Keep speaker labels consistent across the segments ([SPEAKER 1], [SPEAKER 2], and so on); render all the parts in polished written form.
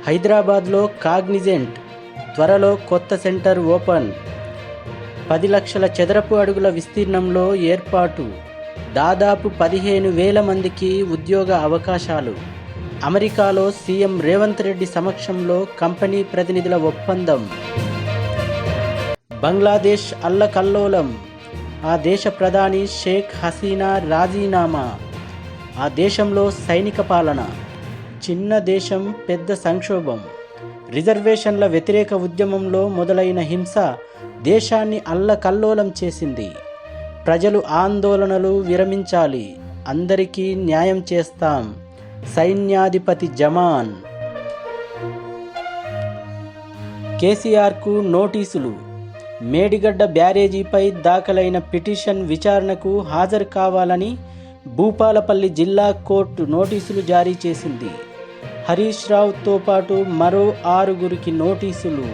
[SPEAKER 1] హైదరాబాద్లో కాగ్నిజెంట్ త్వరలో కొత్త సెంటర్ ఓపెన్. 10 లక్షల చదరపు అడుగుల విస్తీర్ణంలో ఏర్పాటు. దాదాపు 15,000 మందికి ఉద్యోగ అవకాశాలు. అమెరికాలో సీఎం రేవంత్ రెడ్డి సమక్షంలో కంపెనీ ప్రతినిధుల ఒప్పందం. బంగ్లాదేశ్ అల్లకల్లోలం. ఆ దేశ ప్రధాని షేక్ హసీనా రాజీనామా. ఆ దేశంలో సైనిక పాలన. చిన్న దేశం, పెద్ద సంక్షోభం. రిజర్వేషన్ల వ్యతిరేక ఉద్యమంలో మొదలైన హింస దేశాన్ని అల్లకల్లోలం చేసింది. ప్రజలు ఆందోళనలు విరమించాలి. అందరికీ న్యాయం చేస్తాం. సైన్యాధిపతి జమాన్. కేసీఆర్కు నోటీసులు. మేడిగడ్డ బ్యారేజీపై దాఖలైన పిటిషన్ విచారణకు హాజరు కావాలని భూపాలపల్లి జిల్లా కోర్టు నోటీసులు జారీ చేసింది. హరీష్ రావుతో పాటు మరో 6గురికి నోటీసులు.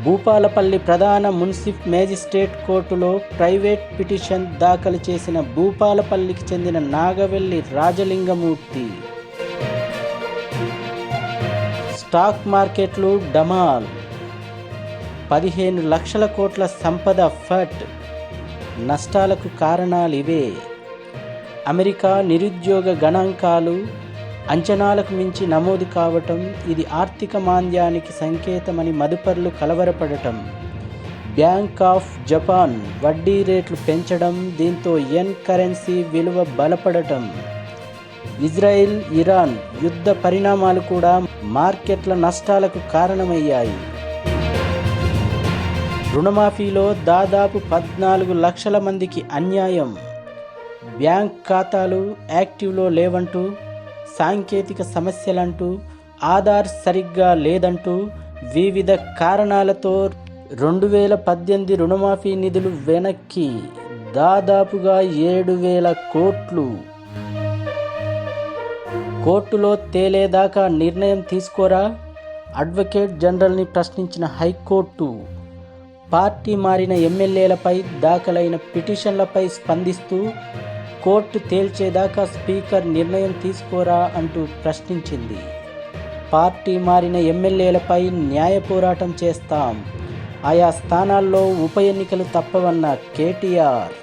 [SPEAKER 1] భూపాలపల్లి ప్రధాన మున్సిఫ్ మేజిస్ట్రేట్ కోర్టులో ప్రైవేట్ పిటిషన్ దాఖలు చేసిన భూపాలపల్లికి చెందిన నాగవెల్లి రాజలింగమూర్తి. స్టాక్ మార్కెట్లు డమాల్. 15 లక్షల కోట్ల సంపద ఫట్. నష్టాలకు కారణాలివే. అమెరికా నిరుద్యోగ గణాంకాలు అంచనాలకు మించి నమోదు కావటం, ఇది ఆర్థిక మాంద్యానికి సంకేతమని మదుపర్లు కలవరపడటం. బ్యాంక్ ఆఫ్ జపాన్ వడ్డీ రేట్లు పెంచడం, దీంతో యెన్ కరెన్సీ విలువ బలపడటం. ఇజ్రాయిల్ ఇరాన్ యుద్ధ పరిణామాలు కూడా మార్కెట్ల నష్టాలకు కారణమయ్యాయి. రుణమాఫీలో దాదాపు 14 లక్షల మందికి అన్యాయం. బ్యాంక్ ఖాతాలు యాక్టివ్లో లేవంటూ, సాంకేతిక సమస్యలంటూ, ఆధార్ సరిగ్గా లేదంటూ వివిధ కారణాలతో 2018 రుణమాఫీ నిధులు వెనక్కి. దాదాపుగా 7,000 కోట్లు. కోర్టులో తేలేదాకా నిర్ణయం తీసుకోరా? అడ్వకేట్ జనరల్ని ప్రశ్నించిన హైకోర్టు. పార్టీ మారిన ఎమ్మెల్యేలపై దాఖలైన పిటిషన్లపై స్పందిస్తూ కోర్టు తేల్చేదాకా స్పీకర్ నిర్ణయం తీసుకోరా అంటూ ప్రశ్నించింది. పార్టీ మారిన ఎమ్మెల్యేలపై న్యాయ పోరాటం చేస్తాం. ఆయా స్థానాల్లో ఉప ఎన్నికలు తప్పవన్న కేటీఆర్.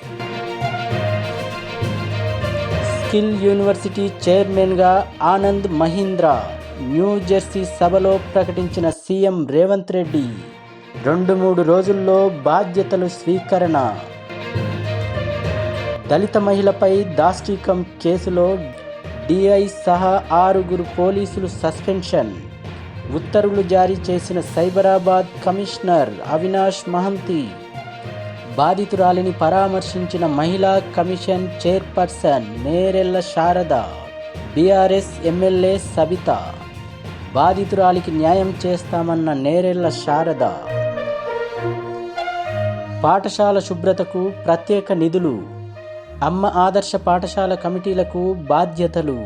[SPEAKER 1] స్కిల్ యూనివర్సిటీ చైర్మన్గా ఆనంద్ మహీంద్రా. న్యూజెర్సీ సభలో ప్రకటించిన సీఎం రేవంత్ రెడ్డి. 2-3 రోజుల్లో బాధ్యతలు స్వీకరణ. దళిత మహిళపై దాష్టీకం కేసులో డిఐ సహా 6గురు పోలీసులు సస్పెన్షన్. ఉత్తర్వులు జారీ చేసిన సైబరాబాద్ కమిషనర్ అవినాష్ మహంతి. బాధితురాలిని పరామర్శించిన మహిళా commission chairperson Nerella Sharada. BRS MLA Sabitha. బాధితురాలికి న్యాయం చేస్తామన్న నేరెళ్ల శారద. పాఠశాల శుభ్రతకు ప్రత్యేక నిధులు. అమ్మ ఆదర్శ పాఠశాల కమిటీలకు బాధ్యతలు.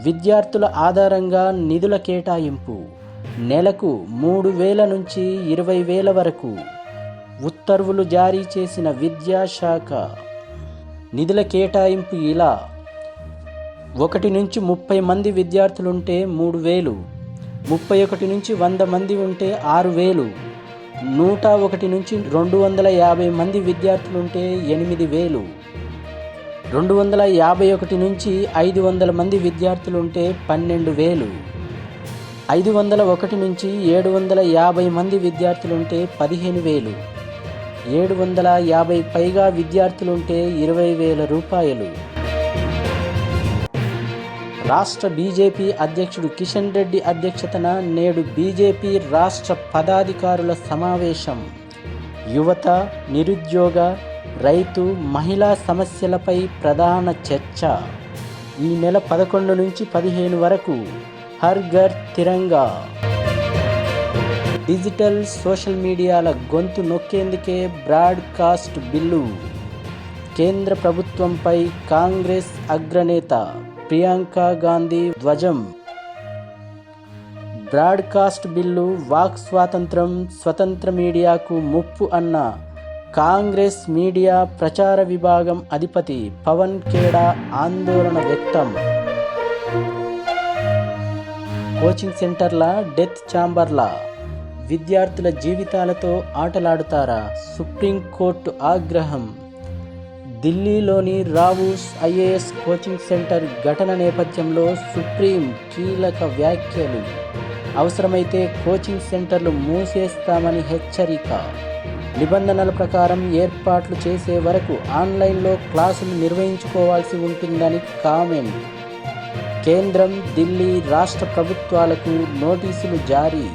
[SPEAKER 1] విద్యార్థుల ఆధారంగా నిధుల కేటాయింపు. నెలకు 3,000 నుంచి 20,000 వరకు. ఉత్తర్వులు జారీ చేసిన విద్యాశాఖ. నిధుల కేటాయింపు ఇలా: 1 నుంచి 30 మంది విద్యార్థులుంటే 3,000, 31 నుంచి 100 మంది ఉంటే 6,000, 101 నుంచి 250 మంది విద్యార్థులుంటే 8,000, 251 నుంచి 500 మంది విద్యార్థులుంటే 12,000, 501 నుంచి 750 మంది విద్యార్థులుంటే 15,000, 750 పైగా విద్యార్థులుంటే 20,000 రూపాయలు. రాష్ట్ర బీజేపీ అధ్యక్షుడు కిషన్ రెడ్డి అధ్యక్షతన నేడు బీజేపీ రాష్ట్ర పదాధికారుల సమావేశం. యువత, నిరుద్యోగ, రైతు, మహిళా సమస్యలపై ప్రధాన చర్చ. ఈ నెల 11 నుంచి 15 వరకు హర్ ఘర్ తిరంగా. డిజిటల్ సోషల్ మీడియాల గొంతు నొక్కేందుకే బ్రాడ్కాస్ట్ బిల్లు. కేంద్ర ప్రభుత్వంపై కాంగ్రెస్ అగ్రనేత ప్రియాంక గాంధీ ధ్వజం. బ్రాడ్కాస్ట్ బిల్లు వాక్ స్వాతంత్రం, స్వతంత్ర మీడియాకు ముప్పు అన్న కాంగ్రెస్ మీడియా ప్రచార విభాగం అధిపతి పవన్ ఖేడా ఆందోళన వ్యక్తం. కోచింగ్ సెంటర్ల డెత్ ఛాంబర్ల విద్యార్థుల జీవితాలతో ఆటలాడుతారా? సుప్రీంకోర్టు ఆగ్రహం. ఢిల్లీలోని రావూస్ ఐఏఎస్ కోచింగ్ సెంటర్ ఘటన నేపథ్యంలో సుప్రీం కీలక వ్యాఖ్యలు. అవసరమైతే కోచింగ్ సెంటర్లు మూసేస్తామని హెచ్చరిక. నిబంధనల ప్రకారం ఏర్పాట్లు చేసే వరకు ఆన్లైన్లో క్లాసులు నిర్వహించుకోవాల్సి ఉంటుందని కామెంట్. కేంద్రం, ఢిల్లీ రాష్ట్ర ప్రభుత్వాలకు నోటీసులు జారీ.